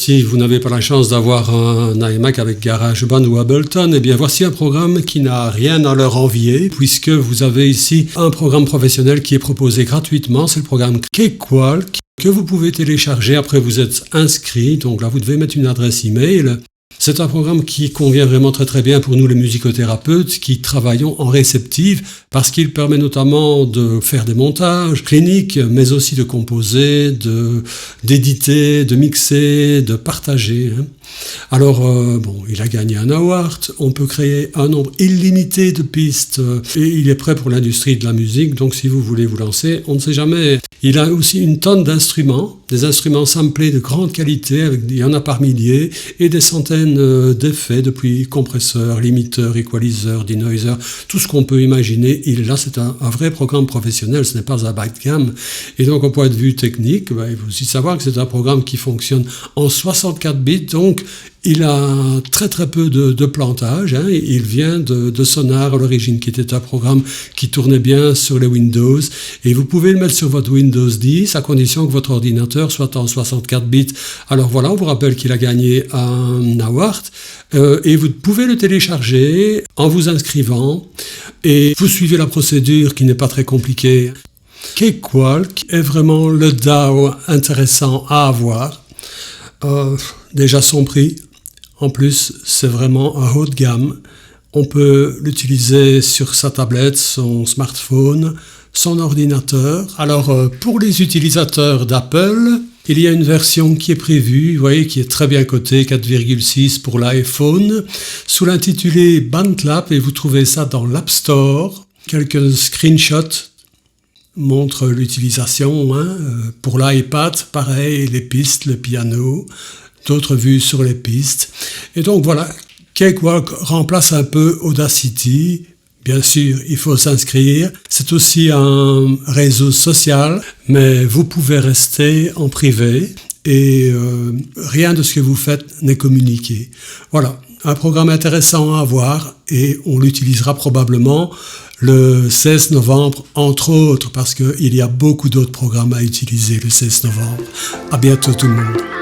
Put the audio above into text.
Si vous n'avez pas la chance d'avoir un iMac avec GarageBand ou Ableton, eh bien voici un programme qui n'a rien à leur envier, puisque vous avez ici un programme professionnel qui est proposé gratuitement. C'est le programme Cakewalk que vous pouvez télécharger après vous êtes inscrit. Donc là, vous devez mettre une adresse email. C'est un programme qui convient vraiment très très bien pour nous les musicothérapeutes qui travaillons en réceptive parce qu'il permet notamment de faire des montages cliniques mais aussi de composer, d'éditer, de mixer, de partager. Alors, il a gagné un award, on peut créer un nombre illimité de pistes et il est prêt pour l'industrie de la musique, donc si vous voulez vous lancer, on ne sait jamais. Il a aussi une tonne d'instruments, des instruments samplés de grande qualité, il y en a par milliers, et des centaines d'effets, depuis compresseurs, limiteurs, equalizers, denoisers, tout ce qu'on peut imaginer. Là, c'est un vrai programme professionnel, ce n'est pas un bas de gamme. Et donc, au point de vue technique, il faut aussi savoir que c'est un programme qui fonctionne en 64 bits, donc il a très très peu de plantage. Il vient de Sonar à l'origine, qui était un programme qui tournait bien sur les Windows. Et vous pouvez le mettre sur votre Windows 10 à condition que votre ordinateur soit en 64 bits. Alors voilà, on vous rappelle qu'il a gagné un award. Et vous pouvez le télécharger en vous inscrivant. Et vous suivez la procédure qui n'est pas très compliquée. Cakewalk est vraiment le DAW intéressant à avoir. Déjà son prix. En plus, c'est vraiment un haut de gamme. On peut l'utiliser sur sa tablette, son smartphone, son ordinateur. Alors, pour les utilisateurs d'Apple, il y a une version qui est prévue, vous voyez, qui est très bien cotée, 4,6 pour l'iPhone, sous l'intitulé Bandlab, et vous trouvez ça dans l'App Store. Quelques screenshots montrent l'utilisation. Pour l'iPad, pareil, les pistes, le piano, d'autres vues sur les pistes. Et donc voilà, Cakewalk remplace un peu Audacity. Bien sûr, il faut s'inscrire. C'est aussi un réseau social, mais vous pouvez rester en privé et rien de ce que vous faites n'est communiqué. Voilà, un programme intéressant à avoir et on l'utilisera probablement le 16 novembre, entre autres, parce qu'il y a beaucoup d'autres programmes à utiliser le 16 novembre. À bientôt tout le monde.